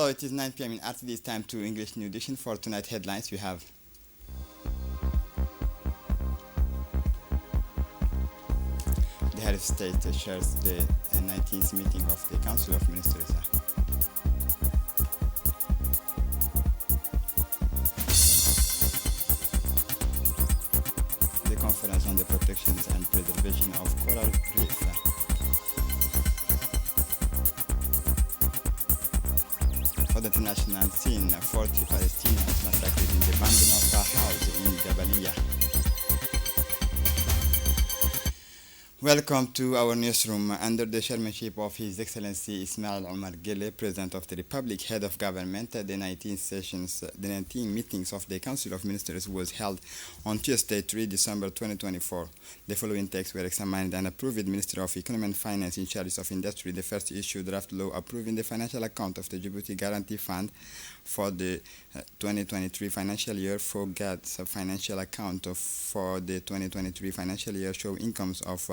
Hello, it is 9 p.m. in RTD. It's time to English New Edition. For tonight headlines, we have the head of state shares the 19th meeting of the Council of Ministers. The conference on the protection and preservation of coral reef. For the international scene, 40 Palestinians massacred in the Bambino house in Jabalia. Welcome to our newsroom. Under the chairmanship of His Excellency Ismail Omar Gele, President of the Republic, Head of Government, the 19 meetings of the Council of Ministers was held on Tuesday, 3 December 2024. The following texts were examined and approved. Minister of Economy and Finance in charge of Industry, the first issue draft law approving the financial account of the Djibouti Guarantee Fund for the 2023 financial year. For GAD's financial account for the 2023 financial year show incomes of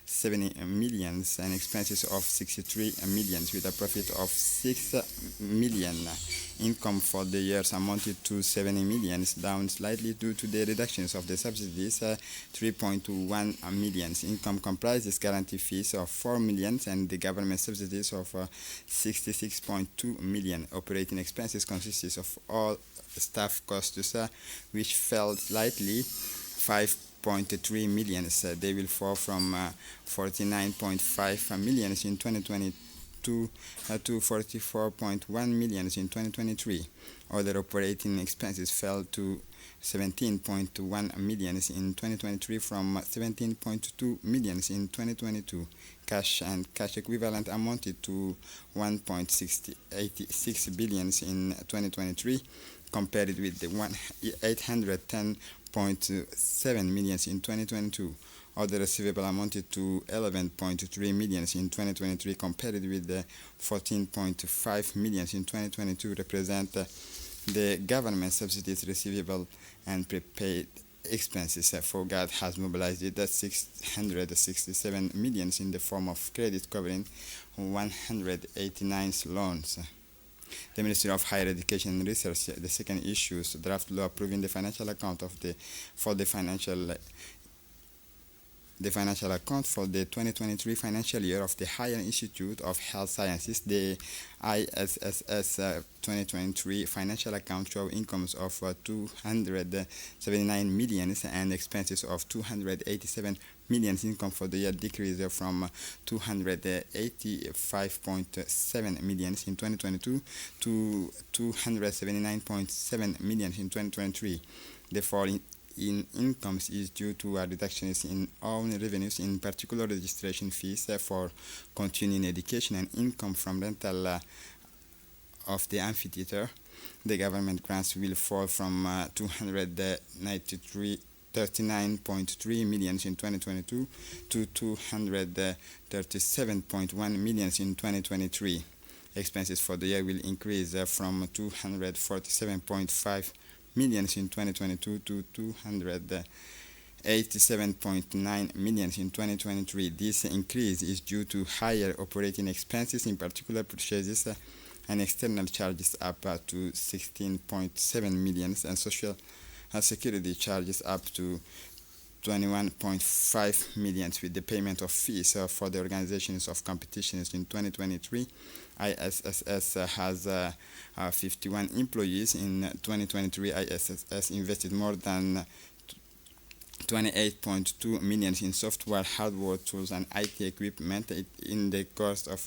70 millions and expenses of 63 millions with a profit of 6 million. Income for the years amounted to 70 millions, down slightly due to the reductions of the subsidies, 3.1 millions. Income comprises guarantee fees of 4 millions and the government subsidies of 66.2 million. Operating expenses consists of all staff costs, which fell slightly 5.3 million. They will fall from 49.5 million in 2022 to 44.1 million in 2023. Other operating expenses fell to 17.1 million in 2023 from 17.2 million in 2022. Cash and cash equivalent amounted to 1.86 billion in 2023, compared with the 810.7 million in 2022. Other receivable amounted to 11.3 million in 2023, compared with the 14.5 million in 2022, represent the government subsidies receivable and prepaid expenses. FOGAD has mobilized 667 million in the form of credit covering 189 loans. The Ministry of Higher Education and Research, the second issues draft law approving the financial account of the financial account for the 2023 financial year of the Higher Institute of Health Sciences. The ISSS 2023 financial account show incomes of 279 million and expenses of 287 million. Income for the year decreased from 285.7 million in 2022 to 279.7 million in 2023. The fall in incomes is due to reductions in own revenues, in particular registration fees for continuing education and income from rental of the amphitheater. The government grants will fall from 239.3 million in 2022 to 237.1 million in 2023. Expenses for the year will increase from 247.5 million in 2022 to 287.9 million in 2023. This increase is due to higher operating expenses, in particular purchases and external charges up to 16.7 million and social security charges up to 21.5 million, with the payment of fees for the organizations of competitions in 2023. ISSS has 51 employees. In 2023, ISSS invested more than 28.2 million in software, hardware, tools, and IT equipment. In the course of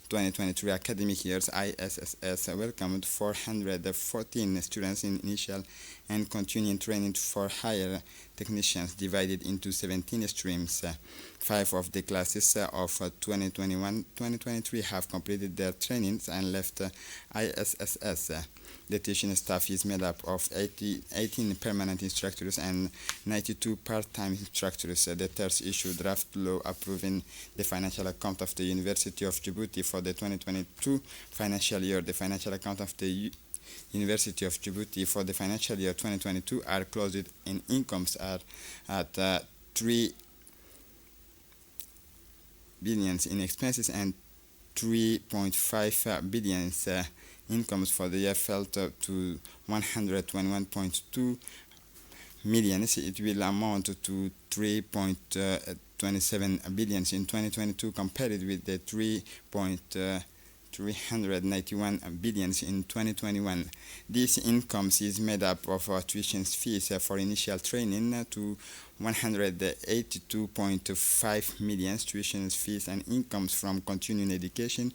2023 academic years, ISSS welcomed 414 students in initial and continuing training for higher technicians, divided into 17 streams. 5 of the classes of 2021-2023 have completed their trainings and left ISSS. The teaching staff is made up of 18 permanent instructors and 92 part-time instructors. The third issue draft law approving the financial account of the University of Djibouti for the 2022 financial year. The financial account of the University of Djibouti for the financial year 2022 are closed in incomes are at 3 billion in expenses and 3.5 billion incomes for the year fell to 121.2 million. It will amount to 3.27 billion in 2022, compared with the 391 billions in 2021. This income is made up of tuition fees for initial training to 182.5 million, tuition fees and incomes from continuing education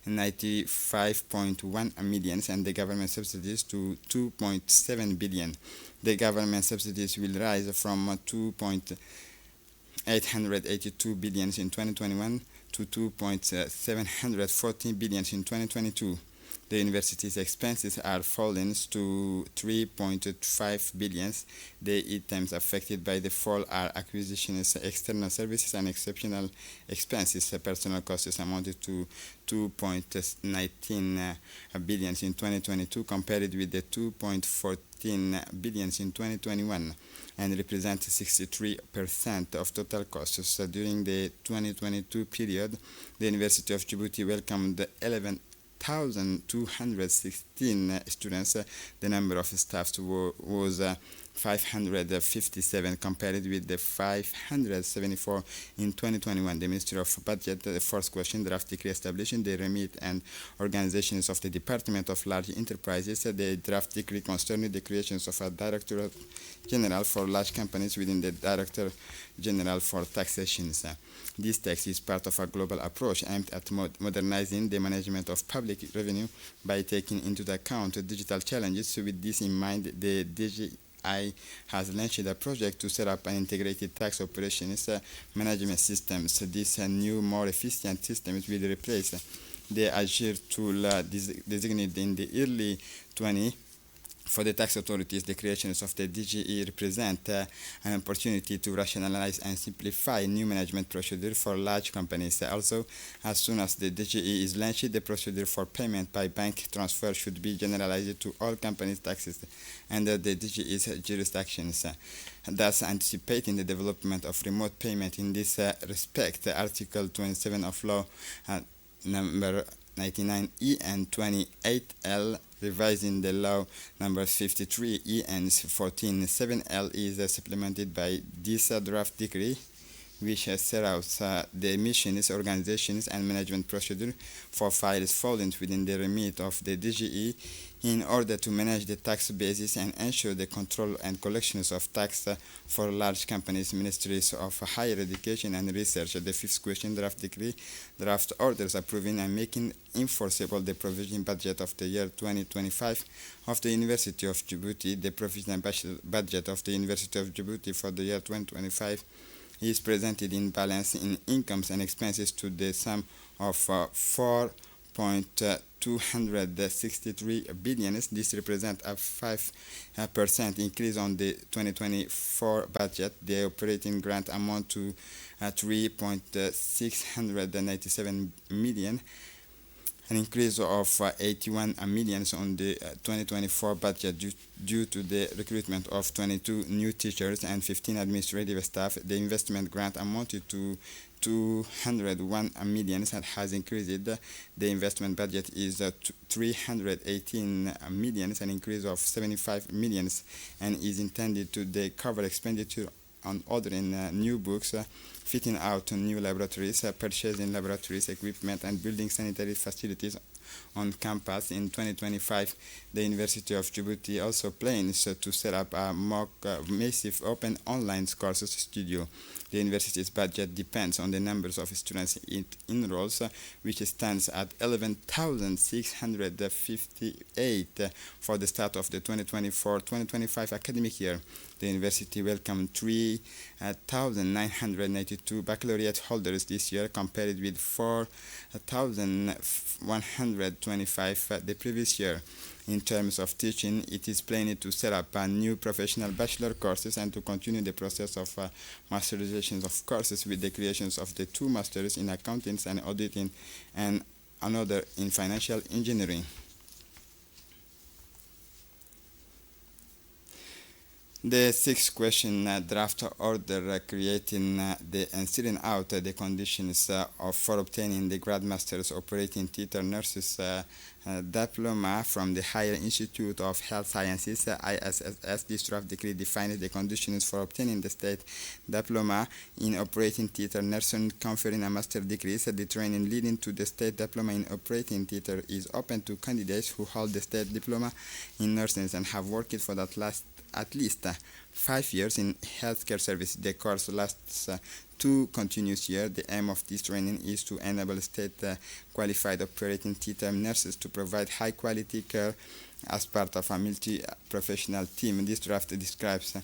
95.1 million, and the government subsidies to 2.7 billion. The government subsidies will rise from 2.882 billion in 2021 to 2.714 billion in 2022. The university's expenses are falling to 3.5 billion. The items affected by the fall are acquisitions, external services, and exceptional expenses. Personal costs amounted to 2.19 billion in 2022, compared with the 2.14 billion in 2021, and represent 63% of total costs. So during the 2022 period, the University of Djibouti welcomed 11,216 students. The number of staffs was 557, compared with the 574 in 2021. The Ministry of Budget, the first question, draft decree establishing the remit and organizations of the Department of Large Enterprises. The draft decree concerning the creations of a Director General for large companies within the Director General for Taxations. This text is part of a global approach aimed at modernizing the management of public revenue by taking into account digital challenges. With this in mind, the DGI has launched a project to set up an integrated tax operations management system. So this new, more efficient system will replace the Agile tool designated in the early 20. For the tax authorities, the creations of the DGE represent an opportunity to rationalize and simplify new management procedure for large companies. Also, as soon as the DGE is launched, the procedure for payment by bank transfer should be generalized to all companies' taxes under the DGE's jurisdictions. Thus, anticipating the development of remote payment in this respect, Article 27 of Law number 99E and 28L, revising the law number 53E and 147L, is supplemented by this draft decree, which set out the missions, organizations, and management procedure for files falling within the remit of the DGE in order to manage the tax basis and ensure the control and collections of tax for large companies, ministries of higher education and research. The fifth question, draft decree, draft orders approving and making enforceable the provision budget of the year 2025 of the University of Djibouti. The provisional budget of the University of Djibouti for the year 2025 is presented in balance in incomes and expenses to the sum of 4.263 billion. This represents a 5% increase on the 2024 budget. The operating grant amount to 3.697 million, an increase of 81 million on the 2024 budget due to the recruitment of 22 new teachers and 15 administrative staff. The investment grant amounted to 201 million and has increased. The investment budget is 318 million, an increase of 75 million, and is intended to cover expenditure on ordering new books, fitting out new laboratories, purchasing laboratories, equipment, and building sanitary facilities on campus. In 2025, the University of Djibouti also plans to set up a massive open online courses studio. The university's budget depends on the numbers of students it enrolls, which stands at 11,658 for the start of the 2024-2025 academic year. The university welcomed 3,992 baccalaureate holders this year, compared with 4,125 the previous year. In terms of teaching, it is planning to set up a new professional bachelor courses and to continue the process of masterization of courses with the creations of the 2 masters in accounting and auditing and another in financial engineering. The sixth question, draft order creating and setting out the conditions for obtaining the grad masters operating theater nurses diploma from the Higher Institute of Health Sciences (ISSS). This draft decree defines the conditions for obtaining the state diploma in operating theater nursing, conferring a master's degree. The training leading to the state diploma in operating theater is open to candidates who hold the state diploma in nursing and have worked for at least 5 years in healthcare service. The course lasts 2 continuous years. The aim of this training is to enable state qualified operating theater nurses to provide high quality care as part of a multi-professional team. This draft describes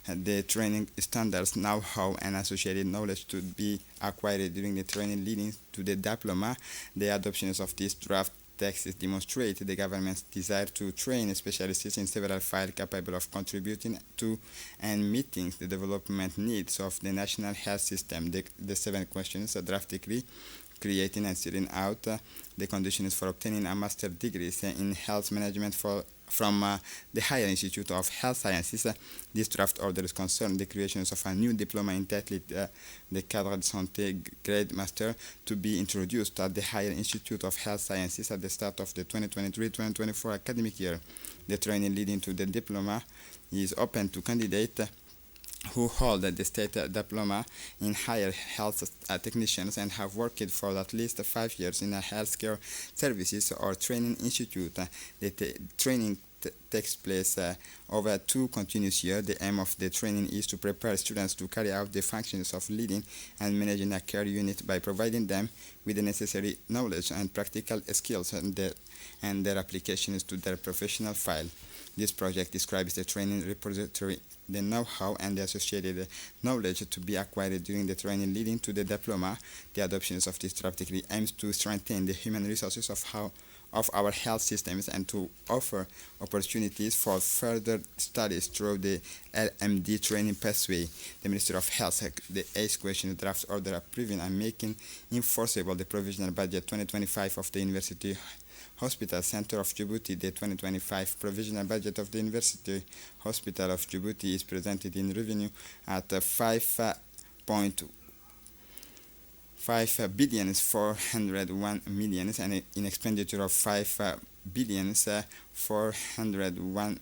the training standards, know-how, and associated knowledge to be acquired during the training leading to the diploma. The adoptions of this draft text demonstrate the government's desire to train specialists in several fields capable of contributing to and meeting the development needs of the national health system. The 7 questions, a draft decree creating and setting out the conditions for obtaining a master's degree in health management from the Higher Institute of Health Sciences. This draft order is concerned the creation of a new diploma entitled the Cadre de Santé Grade Master to be introduced at the Higher Institute of Health Sciences at the start of the 2023-2024 academic year. The training leading to the diploma is open to candidates who hold the state diploma in higher health technicians and have worked for at least 5 years in a healthcare services or training institute. The training takes place over 2 continuous years. The aim of the training is to prepare students to carry out the functions of leading and managing a care unit by providing them with the necessary knowledge and practical skills and their applications to their professional file. This project describes the training repository, the know-how, and the associated knowledge to be acquired during the training leading to the diploma. The adoption of this draft decree aims to strengthen the human resources of our health systems and to offer opportunities for further studies through the LMD training pathway. The Minister of Health, the 8th question, draft order approving and making enforceable the provisional budget 2025 of the University Hospital Center of Djibouti. The 2025 provisional budget of the University Hospital of Djibouti is presented in revenue at 5 billion 401 million and in expenditure of 5 billion 401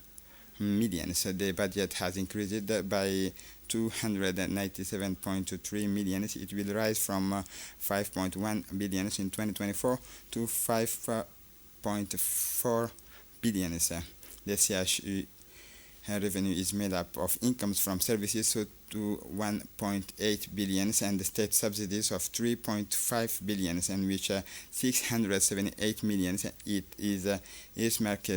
million. So the budget has increased by 297.3 million. It will rise from 5.1 billion in 2024 to 5.4 billion. The CHU revenue is made up of incomes from services to 1.8 billion and the state subsidies of 3.5 billion, and which 678 million it is marked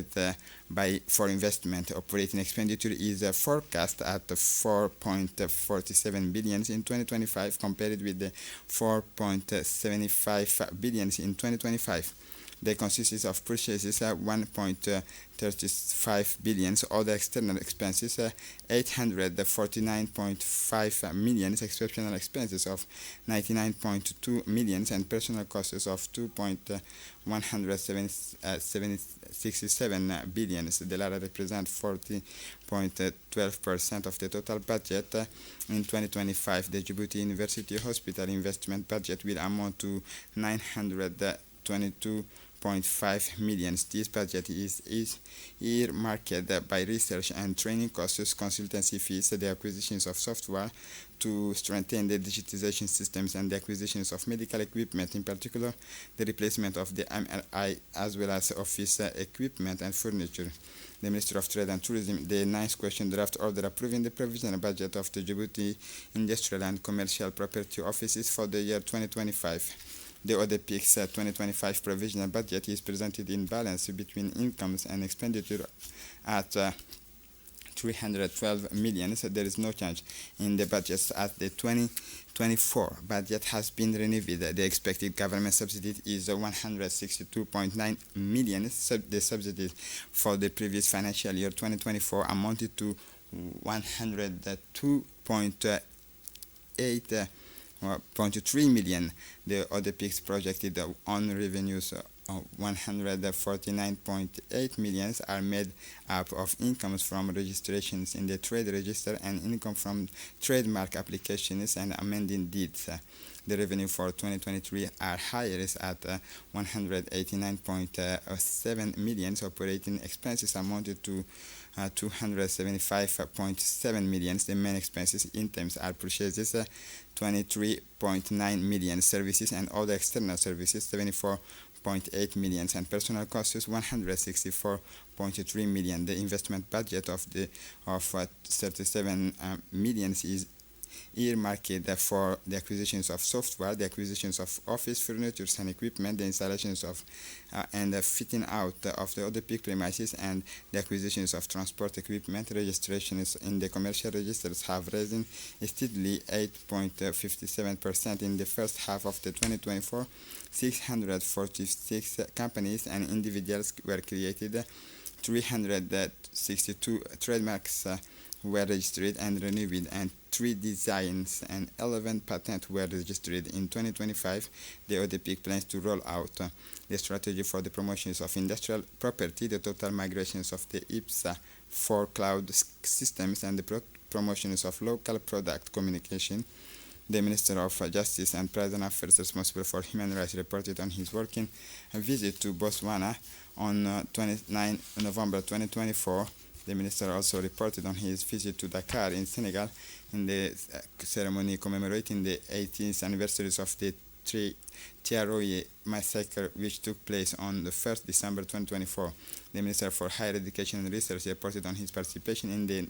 for investment. Operating expenditure is forecast at 4.47 billion in 2025 compared with the 4.75 billion in 2025. They consist of purchases 1.35 billion, other external expenses 849.5 million, exceptional expenses of 99.2 million, and personal costs of 2.167 billion. The latter represent 40.12% of the total budget. In 2025, the Djibouti University Hospital investment budget will amount to 922.5 million. This budget is earmarked by research and training costs, consultancy fees, the acquisitions of software to strengthen the digitization systems, and the acquisitions of medical equipment, in particular the replacement of the MRI, as well as office equipment and furniture. The Minister of Trade and Tourism, the 9th question, draft order approving the provisional budget of the Djibouti Industrial and Commercial Property Offices for the year 2025. The ODPIC's 2025 provisional budget is presented in balance between incomes and expenditure at 312 million. So there is no change in the budgets as the 2024 budget has been renewed. The expected government subsidy is 162.9 million. The subsidies for the previous financial year 2024 amounted to 102.3 million. The ODPIC's projected on revenues 149.8 million are made up of incomes from registrations in the trade register and income from trademark applications and amending deeds. The revenue for 2023 are higher at 189.7 million. Operating expenses amounted to 275.7 million. The main expenses in terms are purchases 23.9 million, services and other external services 74.8 million, and personal costs 164.3 million. The investment budget of 37 million is earmarked for the acquisitions of software, the acquisitions of office furniture and equipment, the installations of and the fitting out of the ODP premises, and the acquisitions of transport equipment. Registrations in the commercial registers have risen steadily 8.57% in the first half of the 2024. 646 companies and individuals were created. 362 trademarks were registered and renewed, and 3 designs and 11 patents were registered. In 2025, the ODP plans to roll out the strategy for the promotions of industrial property, the total migrations of the IPSA for cloud systems, and the promotions of local product communication. The Minister of Justice and Prison Affairs responsible for human rights reported on his working visit to Botswana on 29 November 2024. The minister also reported on his visit to Dakar in Senegal in the ceremony commemorating the 18th anniversary of the Thiaroye massacre, which took place on the 1st December 2024. The Minister for Higher Education and Research reported on his participation in the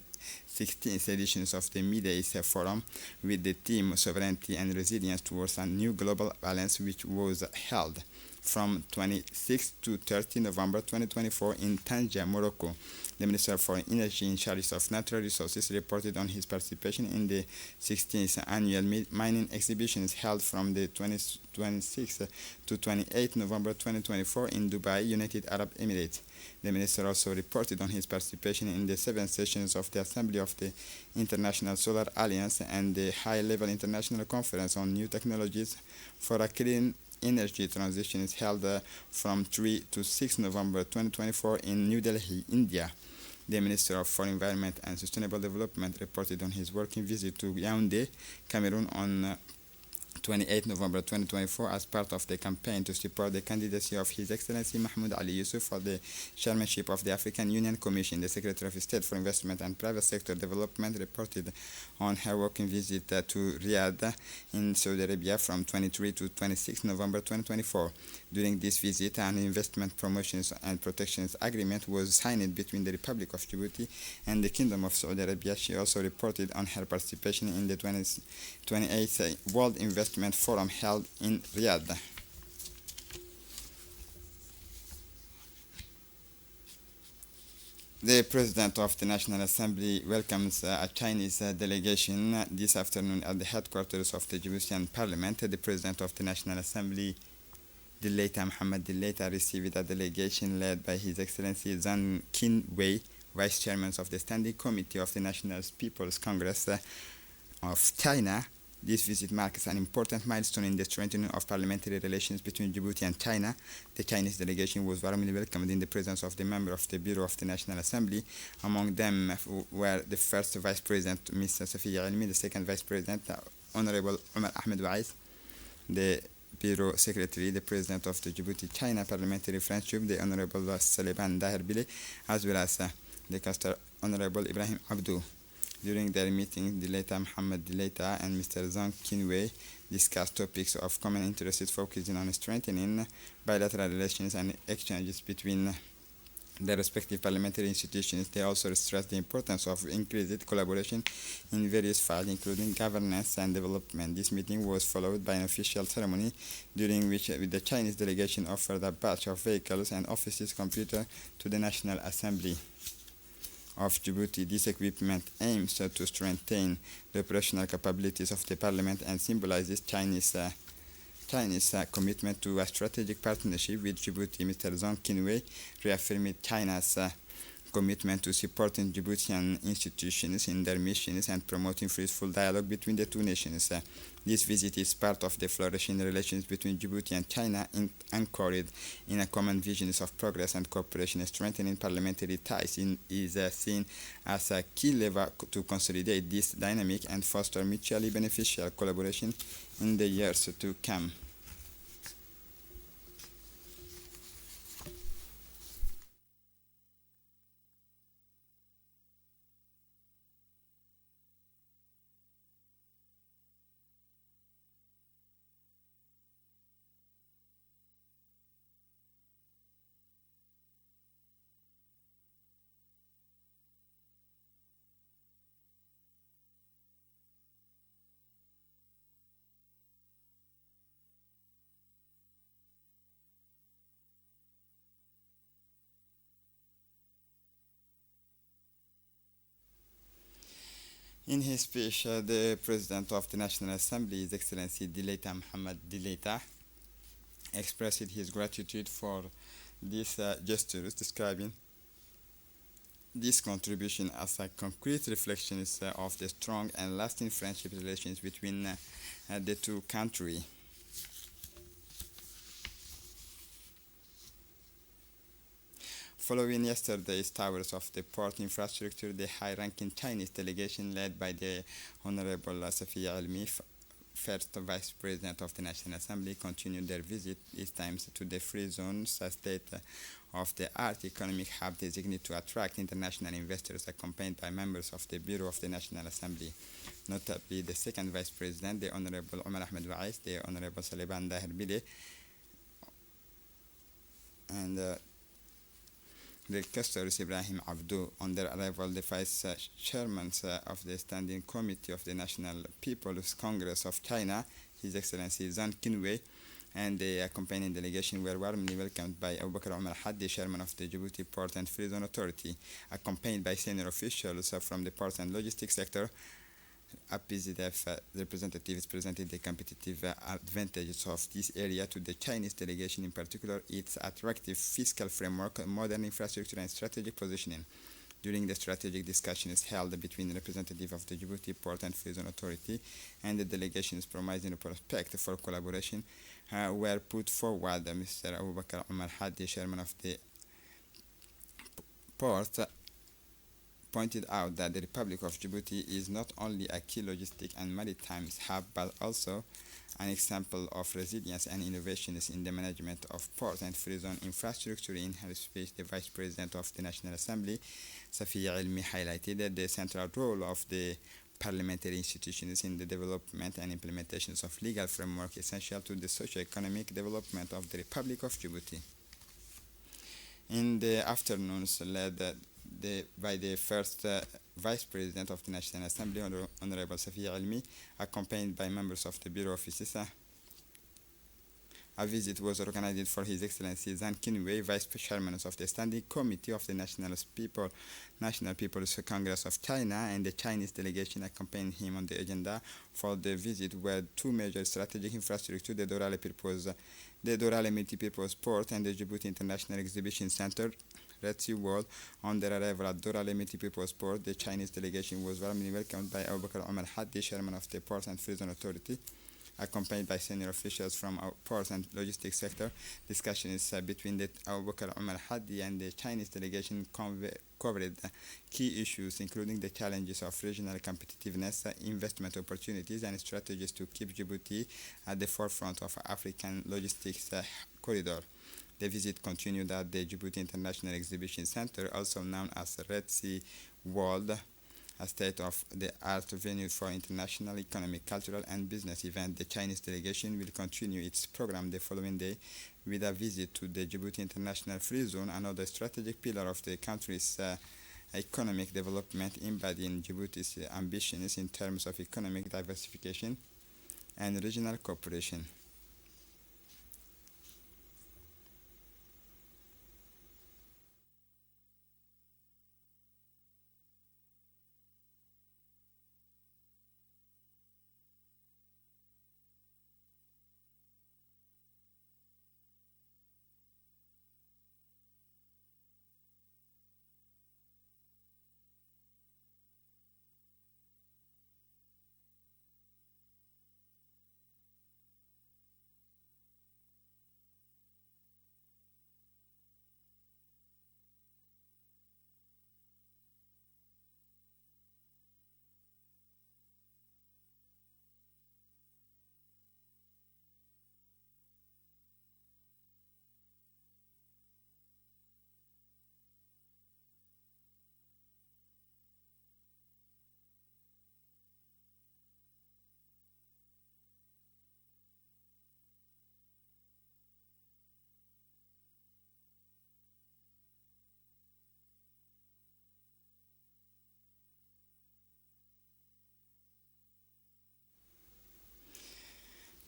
16th edition of the Mid-East Forum with the theme Sovereignty and Resilience Towards a New Global Balance, which was held from 26 to 30 November 2024 in Tangier, Morocco. The Minister for Energy in charge of Natural Resources reported on his participation in the 16th annual mining exhibitions held from the 26th to 28 November 2024 in Dubai, United Arab Emirates. The Minister also reported on his participation in the 7th sessions of the Assembly of the International Solar Alliance and the High-Level International Conference on New Technologies for a Clean Energy Transition is held from 3 to 6 November 2024 in New Delhi, India. The Minister for Environment and Sustainable Development reported on his working visit to Yaoundé, Cameroon on 28 November 2024 as part of the campaign to support the candidacy of His Excellency Mahmoud Ali Yusuf for the chairmanship of the African Union Commission. The Secretary of State for Investment and Private Sector Development reported on her working visit to Riyadh in Saudi Arabia from 23 to 26 November 2024. During this visit, an investment promotions and protections agreement was signed between the Republic of Djibouti and the Kingdom of Saudi Arabia. She also reported on her participation in the 28th World Investment Forum held in Riyadh. The President of the National Assembly welcomes a Chinese delegation this afternoon at the headquarters of the Djiboutian Parliament. The President of the National Assembly, Dileita Mohamed Dileita, received a delegation led by His Excellency Zhang Qinwei, Vice Chairman of the Standing Committee of the National People's Congress of China. This visit marks an important milestone in the strengthening of parliamentary relations between Djibouti and China. The Chinese delegation was warmly welcomed in the presence of the members of the Bureau of the National Assembly. Among them were the first Vice President, Ms. Safiya Almi, the second Vice President, Honorable Omar Ahmed Waiz, the Bureau Secretary, the President of the Djibouti-China Parliamentary Friendship, the Honorable Saliban Dahir Bile, as well as the Caster Honorable Ibrahim Abdou. During their meeting, Dileita Mohamed Dileita and Mr. Zhang Qinwei discussed topics of common interest focusing on strengthening bilateral relations and exchanges between the respective parliamentary institutions. They also stressed the importance of increased collaboration in various fields, including governance and development. This meeting was followed by an official ceremony during which the Chinese delegation offered a batch of vehicles and offices computer to the National Assembly of Djibouti. This equipment aims to strengthen the operational capabilities of the parliament and symbolizes Chinese commitment to a strategic partnership with Djibouti. Mr. Zhang Qinwei reaffirmed China's commitment to supporting Djiboutian institutions in their missions and promoting fruitful dialogue between the two nations. This visit is part of the flourishing relations between Djibouti and China, anchored in a common vision of progress and cooperation. Strengthening parliamentary ties is seen as a key lever to consolidate this dynamic and foster mutually beneficial collaboration in the years to come. In his speech, the President of the National Assembly, His Excellency Dileita Mohammed Dileita, expressed his gratitude for these gestures, describing this contribution as a concrete reflection of the strong and lasting friendship relations between the two countries. Following yesterday's towers of the port infrastructure, the high-ranking Chinese delegation led by the Honorable Safiya Almi, first Vice President of the National Assembly, continued their visit, this time to the Free Zones, a state-of-the-art economic hub designated to attract international investors, accompanied by members of the Bureau of the National Assembly, notably the second Vice President, the Honorable Omar Ahmed Wais, the Honorable Saliban Dahir Bile, and the Custodian Ibrahim Abdou. On their arrival, the Vice Chairman of the Standing Committee of the National People's Congress of China, His Excellency Zhang Qinwei, and the accompanying delegation were warmly welcomed by Abu Bakr Omar Haddi, Chairman of the Djibouti Port and Free Zone Authority, accompanied by senior officials from the port and logistics sector. APZF representatives presented the competitive advantages of this area to the Chinese delegation, in particular its attractive fiscal framework, modern infrastructure, and strategic positioning. During the strategic discussions held between the representative of the Djibouti Port and Free Zone Authority and the delegations promising a prospect for collaboration were put forward. Mr. Abu Bakr Omar Haddi, Chairman of the Port, pointed out that the Republic of Djibouti is not only a key logistic and maritime hub, but also an example of resilience and innovations in the management of port and free zone infrastructure. In her speech, the Vice President of the National Assembly, Safiya Ilmi, highlighted the central role of the parliamentary institutions in the development and implementations of legal framework essential to the socio-economic development of the Republic of Djibouti. In the afternoons, led by the first Vice President of the National Assembly, Honorable Safiya Almi, accompanied by members of the Bureau offices, a visit was organized for His Excellency Zhang Qinwei, Vice Chairman of the Standing Committee of the National People's Congress of China, and the Chinese delegation accompanying him. On the agenda for the visit were two major strategic infrastructure, the Dorale Multipurpose Port and the Djibouti International Exhibition Center, Red Sea World. On their arrival at Dorale Multipurpose Port, the Chinese delegation was warmly welcomed by Abu Bakr Omar Haddi, Chairman of the Port and Free Zone Authority, accompanied by senior officials from our port and logistics sector. Discussions between the Abu Bakr Omar Haddi and the Chinese delegation covered key issues, including the challenges of regional competitiveness, investment opportunities, and strategies to keep Djibouti at the forefront of African logistics corridor. The visit continued at the Djibouti International Exhibition Center, also known as Red Sea World, a state-of-the-art venue for international economic, cultural, and business events. The Chinese delegation will continue its program the following day with a visit to the Djibouti International Free Zone, another strategic pillar of the country's economic development, embodying Djibouti's ambitions in terms of economic diversification and regional cooperation.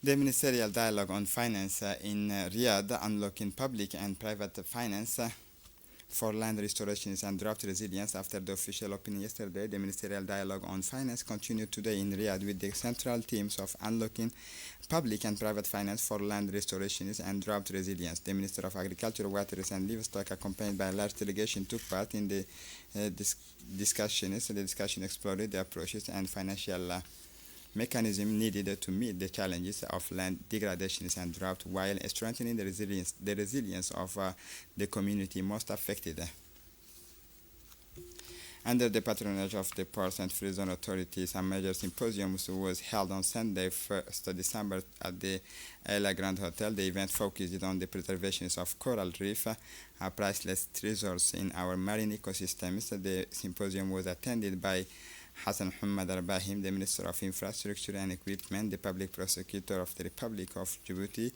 The ministerial dialogue on finance in Riyadh, unlocking public and private finance for land restorations and drought resilience. After the official opening yesterday, the ministerial dialogue on finance continued today in Riyadh with the central themes of unlocking public and private finance for land restorations and drought resilience. The Minister of Agriculture, Waters and Livestock, accompanied by a large delegation, took part in the discussions. The discussion explored the approaches and financial mechanism needed to meet the challenges of land degradations and drought while strengthening the resilience of the community most affected. Under the patronage of the Port and Free Zone authorities, a major symposium was held on Sunday, 1st December, at the Ela Grand Hotel. The event focused on the preservation of coral reef, a priceless resource in our marine ecosystems. The symposium was attended by Hassan Muhammad Al-Bahim, the Minister of Infrastructure and Equipment, the Public Prosecutor of the Republic of Djibouti,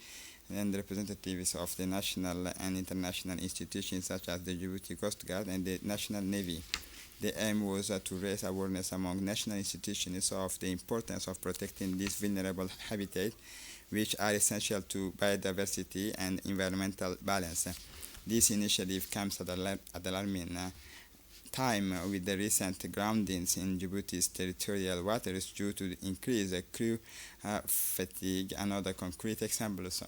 and representatives of the national and international institutions such as the Djibouti Coast Guard and the National Navy. The aim was to raise awareness among national institutions of the importance of protecting this vulnerable habitat, which are essential to biodiversity and environmental balance. This initiative comes at alarming time with the recent groundings in Djibouti's territorial waters due to the increased crew fatigue. Another concrete example is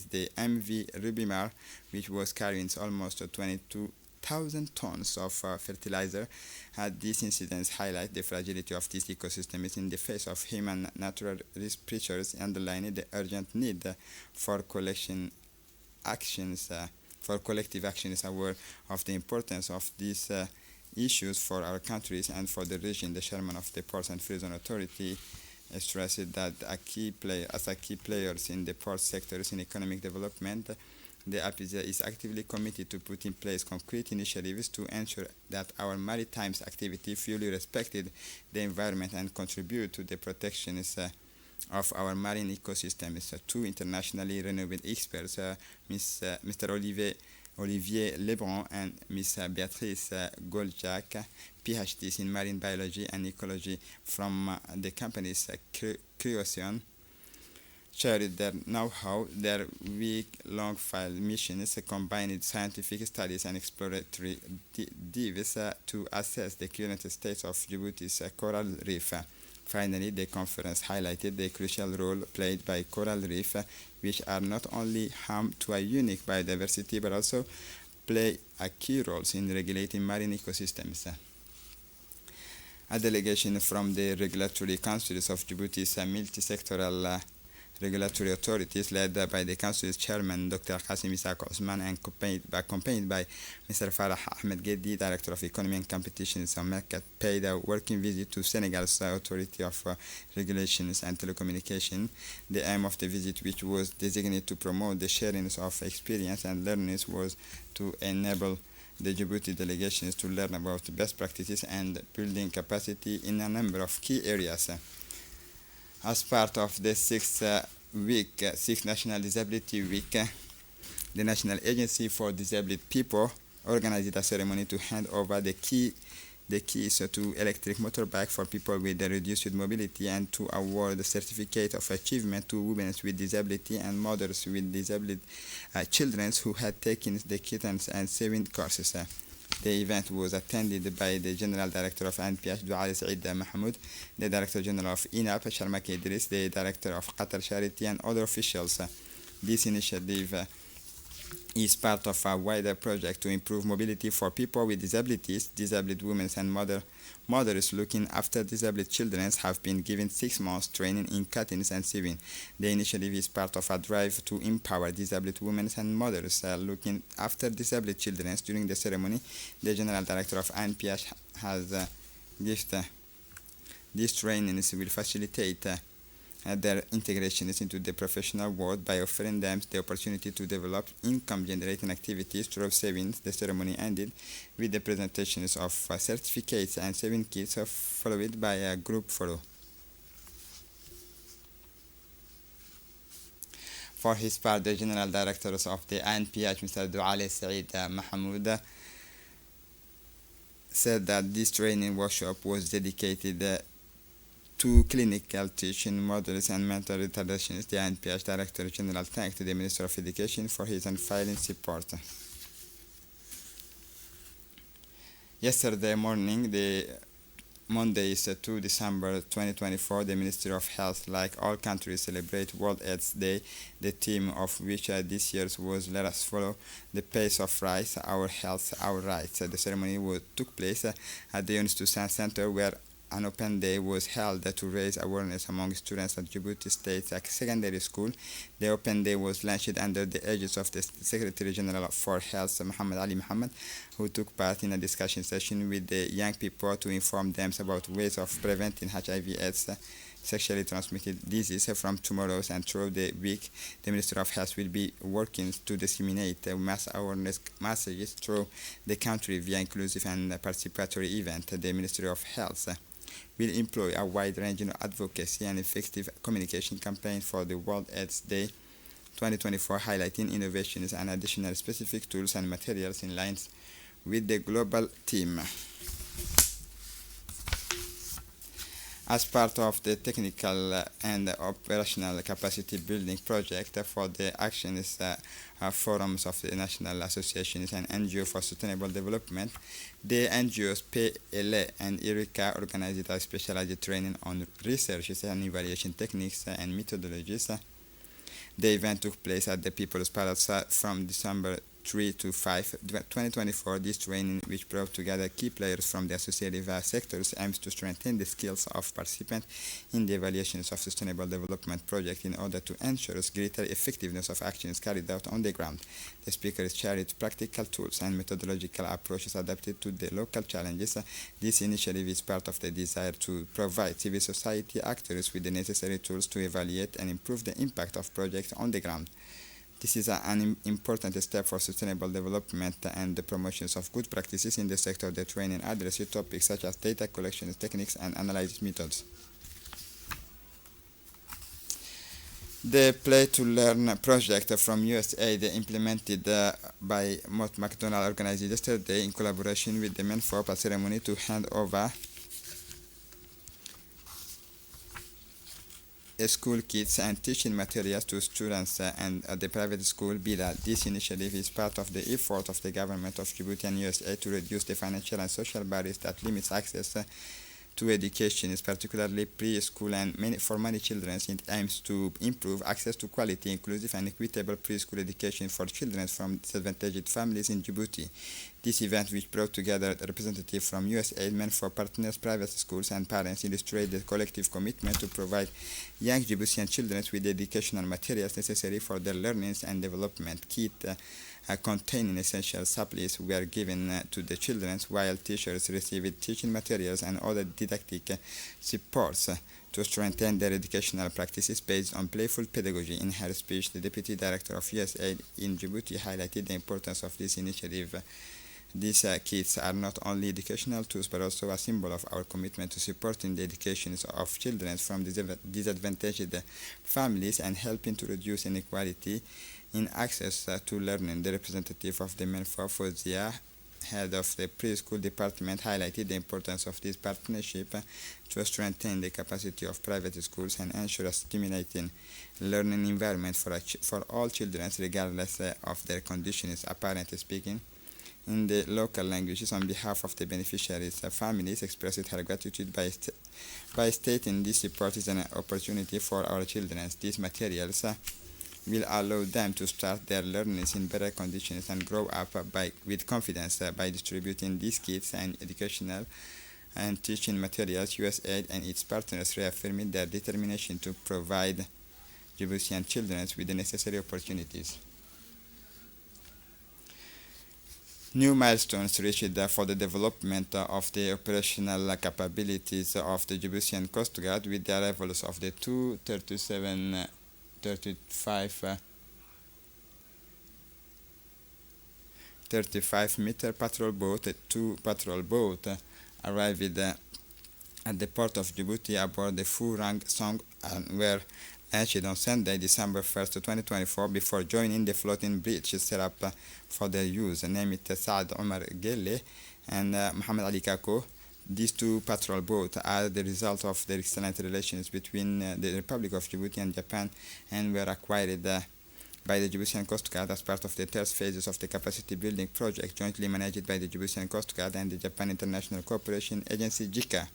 the MV Rubimar, which was carrying almost 22,000 tons of fertilizer. These incidents highlight the fragility of this ecosystem in the face of human natural risk pressures, underlining the urgent need for collective actions aware of the importance of these issues for our countries and for the region. The chairman of the Ports and Free Zone Authority stressed that as a key players in the port sectors in economic development, the APIZA is actively committed to put in place concrete initiatives to ensure that our maritime activity fully respected the environment and contribute to the protection of our marine ecosystems. Two internationally renowned experts, Mr. Olivier Lebrun and Ms. Beatrice Goljak, PhDs in marine biology and ecology from the companies Creocean, shared their know-how. Their week-long field missions combined scientific studies and exploratory dives to assess the current state of Djibouti's coral reef. Finally, the conference highlighted the crucial role played by coral reef, which are not only home to a unique biodiversity but also play a key role in regulating marine ecosystems. A delegation from the regulatory councils of Djibouti's multi-sectoral regulatory authorities, led by the Council's chairman, Dr. Qasim Isaac Osman, and accompanied by Mr. Farah Ahmed Geddi, Director of Economy and Competition in Samarkand, paid a working visit to Senegal's Authority of Regulations and Telecommunication. The aim of the visit, which was designated to promote the sharing of experience and learnings, was to enable the Djibouti delegations to learn about best practices and building capacity in a number of key areas. As part of the sixth National Disability Week, the National Agency for Disabled People organized a ceremony to hand over the keys to electric motorbike for people with reduced mobility and to award the certificate of achievement to women with disability and mothers with disabled children who had taken the kittens and saving courses. The event was attended by the General Director of ANPH, Douale Said Mahmoud, the Director General of INAP, Sharmak Idris, the Director of Qatar Charity, and other officials. This initiative is part of a wider project to improve mobility for people with disabilities. Disabled women and mothers looking after disabled children have been given 6 months training in cutting and sewing. The initiative is part of a drive to empower disabled women and mothers looking after disabled children. During the ceremony, the General Director of ANPH has given these trainings will facilitate their integration into the professional world by offering them the opportunity to develop income-generating activities through savings. The ceremony ended with the presentations of certificates and saving kits, followed by a group photo. For his part, the General Directors of the ANPH, Mr. Douale Said Mahmoud, said that this training workshop was dedicated to clinical teaching models and mental retardations. The INPH Director General thanked the Minister of Education for his unfailing support. Yesterday morning, Monday is 2 December 2024, the Ministry of Health, like all countries, celebrate World AIDS Day, the theme of which this year was "Let us follow the pace of rights, our health, our rights." The ceremony took place at the Yunus Toussaint Center, where an open day was held to raise awareness among students at Djibouti State Secondary School. The open day was launched under the aegis of the Secretary General for Health, Muhammad Ali Muhammad, who took part in a discussion session with the young people to inform them about ways of preventing HIV/AIDS sexually transmitted disease. From tomorrow and through the week, the Minister of Health will be working to disseminate mass awareness messages through the country via inclusive and participatory events. The Ministry of Health will employ a wide-ranging advocacy and effective communication campaign for the World AIDS Day 2024, highlighting innovations and additional specific tools and materials in line with the global theme. As part of the technical and operational capacity building project for the actions forums of the National Associations and NGO for Sustainable Development, the NGOs PLA and IRICA organized a specialized training on research and evaluation techniques and methodologies. The event took place at the People's Palace from December 3 to 5, 2024. This training, which brought together key players from the associated sectors, aims to strengthen the skills of participants in the evaluations of sustainable development projects in order to ensure greater effectiveness of actions carried out on the ground. The speakers shared practical tools and methodological approaches adapted to the local challenges. This initiative is part of the desire to provide civil society actors with the necessary tools to evaluate and improve the impact of projects on the ground. This is an important step for sustainable development and the promotions of good practices in the sector. The training addresses topics such as data collection techniques and analysis methods. The Play to Learn project from USAID, implemented by Mott MacDonald, organized yesterday in collaboration with the MENFOP, a ceremony to hand over school kits and teaching materials to students and at the private school BILA. This initiative is part of the effort of the government of Djibouti and USA to reduce the financial and social barriers that limits access to education, particularly preschool, and for many children it aims to improve access to quality, inclusive, and equitable preschool education for children from disadvantaged families in Djibouti. This event, which brought together representatives from USAID, MENFOP partners, private schools, and parents, illustrates the collective commitment to provide young Djiboutian children with the educational materials necessary for their learning and development. Kit containing essential supplies were given to the children, while teachers received teaching materials and other didactic supports to strengthen their educational practices based on playful pedagogy. In her speech, the Deputy Director of USAID in Djibouti highlighted the importance of this initiative. These kits are not only educational tools but also a symbol of our commitment to supporting the education of children from disadvantaged families and helping to reduce inequality in access to learning. The representative of the MENFOP, Fozia, head of the preschool department, highlighted the importance of this partnership to strengthen the capacity of private schools and ensure a stimulating learning environment for all children, regardless of their conditions. Apparently speaking, in the local languages, on behalf of the beneficiaries' families, expressed her gratitude by stating this support is an opportunity for our children. These materials will allow them to start their learning in better conditions and grow up with confidence. By distributing these kits and educational and teaching materials, USAID and its partners reaffirmed their determination to provide Djiboutian children with the necessary opportunities. New milestones reached for the development of the operational capabilities of the Djiboutian Coast Guard with the arrivals of the two 35-meter patrol boat. Two patrol boats arrived at the port of Djibouti aboard the Furang Song and were launched on Sunday, December 1st, 2024, before joining the floating bridge set up for their use, named Saad Omar Gelle and Muhammad Ali Kako. These two patrol boats are the result of the excellent relations between the Republic of Djibouti and Japan, and were acquired by the Djiboutian Coast Guard as part of the third phases of the capacity building project jointly managed by the Djiboutian Coast Guard and the Japan International Cooperation Agency JICA.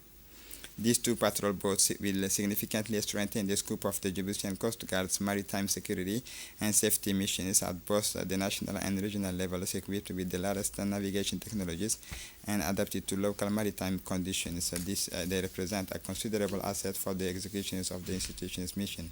These two patrol boats will significantly strengthen the scope of the Djiboutian Coast Guard's maritime security and safety missions at both the national and regional levels, equipped with the latest navigation technologies and adapted to local maritime conditions. They represent a considerable asset for the executions of the institution's mission.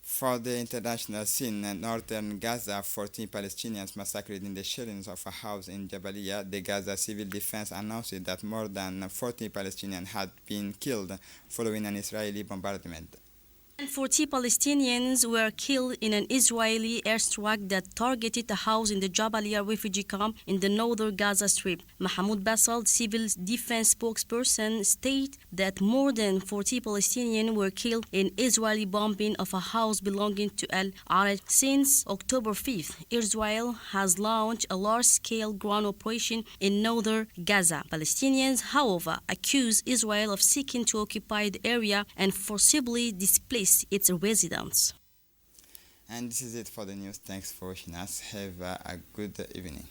For the international scene, in northern Gaza, 14 Palestinians massacred in the shelling of a house in Jabalia. The Gaza Civil Defense announced that more than 40 Palestinians had been killed following an Israeli bombardment. And 40 Palestinians were killed in an Israeli airstrike that targeted a house in the Jabalia refugee camp in the northern Gaza Strip. Mahmoud Basal, civil defense spokesperson, stated that more than 40 Palestinians were killed in Israeli bombing of a house belonging to Al Araj. Since October 5th, Israel has launched a large-scale ground operation in northern Gaza. Palestinians, however, accuse Israel of seeking to occupy the area and forcibly displace its residents. And this is it for the news. Thanks for watching us. Have a good evening.